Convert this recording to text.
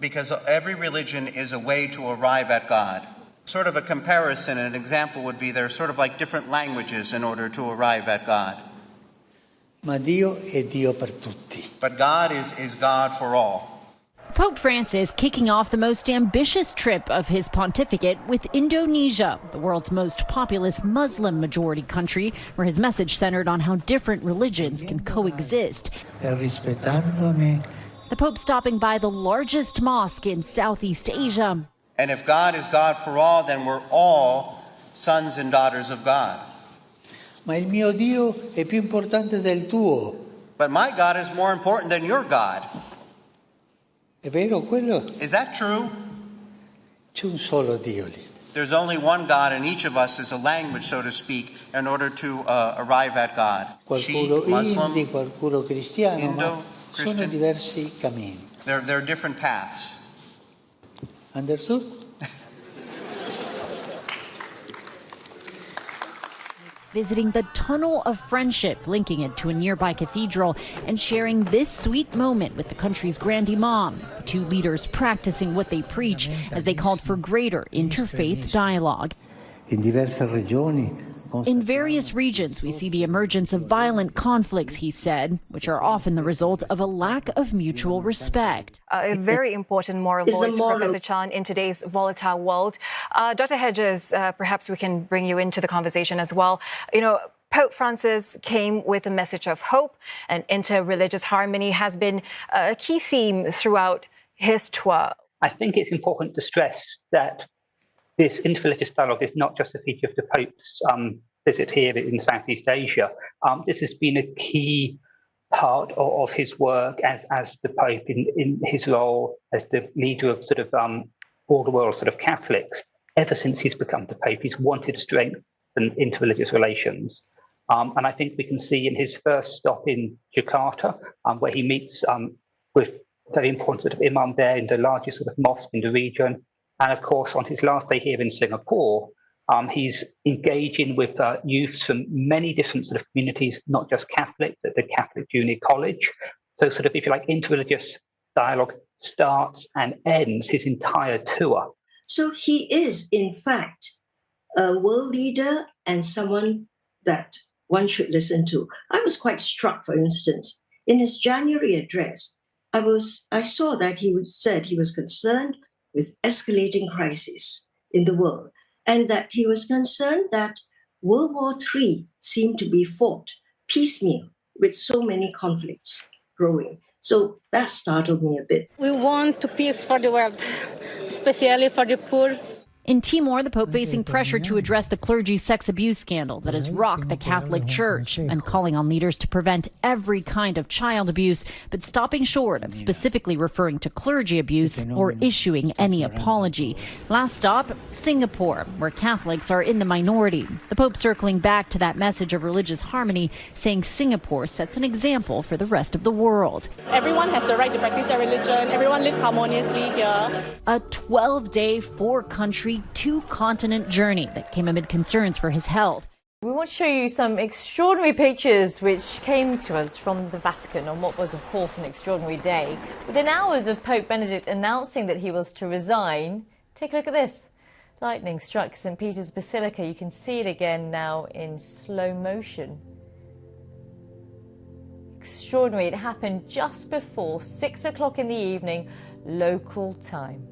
Because every religion is a way to arrive at God. Sort of a comparison, an example would be they're sort of like different languages in order to arrive at God. Ma Dio è Dio per tutti. But God is God for all. Pope Francis kicking off the most ambitious trip of his pontificate with Indonesia, the world's most populous Muslim-majority country, where his message centered on how different religions can coexist. Rispettandome. The Pope stopping by the largest mosque in Southeast Asia. And if God is God for all, then we're all sons and daughters of God. Ma il mio Dio è più importante del tuo. But my God is more important than your God. È vero quello? Is that true? C'è un solo Dio lì. There's only one God, and each of us is a language, so to speak, in order to arrive at God. Qualcuno Muslim, Indi, qualcuno cristiano, Indo, ma sono Christian. diversi cammini. There are different paths. Understood? Visiting the Tunnel of Friendship, linking it to a nearby cathedral, and sharing this sweet moment with the country's Grand Imam, the two leaders practicing what they preach as they called for greater interfaith dialogue. In diverse regioni. In various regions, we see the emergence of violent conflicts, he said, which are often the result of a lack of mutual respect. A very important moral voice, Professor Chan, in today's volatile world. Dr. Hedges, perhaps we can bring you into the conversation as well. You know, Pope Francis came with a message of hope, and interreligious harmony has been a key theme throughout his tour. I think it's important to stress that this interreligious dialogue is not just a feature of the Pope's visit here in Southeast Asia. This has been a key part of his work as the Pope in his role as the leader of sort of all the world's sort of Catholics. Ever since he's become the Pope, he's wanted to strengthen interreligious relations. And I think we can see in his first stop in Jakarta, where he meets with very important sort of imam there in the largest sort of mosque in the region. And of course, on his last day here in Singapore, he's engaging with youths from many different sort of communities, not just Catholics, at the Catholic Junior College. So sort of, if you like, interreligious dialogue starts and ends his entire tour. So he is, in fact, a world leader and someone that one should listen to. I was quite struck, for instance, in his January address, I saw that he said he was concerned with escalating crises in the world, and that he was concerned that World War III seemed to be fought piecemeal with so many conflicts growing. So that startled me a bit. We want peace for the world, especially for the poor. In Timor, the Pope facing pressure to address the clergy sex abuse scandal that has rocked the Catholic Church and calling on leaders to prevent every kind of child abuse, but stopping short of specifically referring to clergy abuse or issuing any apology. Last stop, Singapore, where Catholics are in the minority. The Pope circling back to that message of religious harmony, saying Singapore sets an example for the rest of the world. Everyone has the right to practice their religion. Everyone lives harmoniously here. A 12-day, 4-country, 2-continent journey that came amid concerns for his health. We want to show you some extraordinary pictures which came to us from the Vatican on what was, of course, an extraordinary day. Within hours of Pope Benedict announcing that he was to resign, take a look at this. Lightning struck St. Peter's Basilica. You can see it again now in slow motion. Extraordinary. It happened just before 6 o'clock in the evening, local time.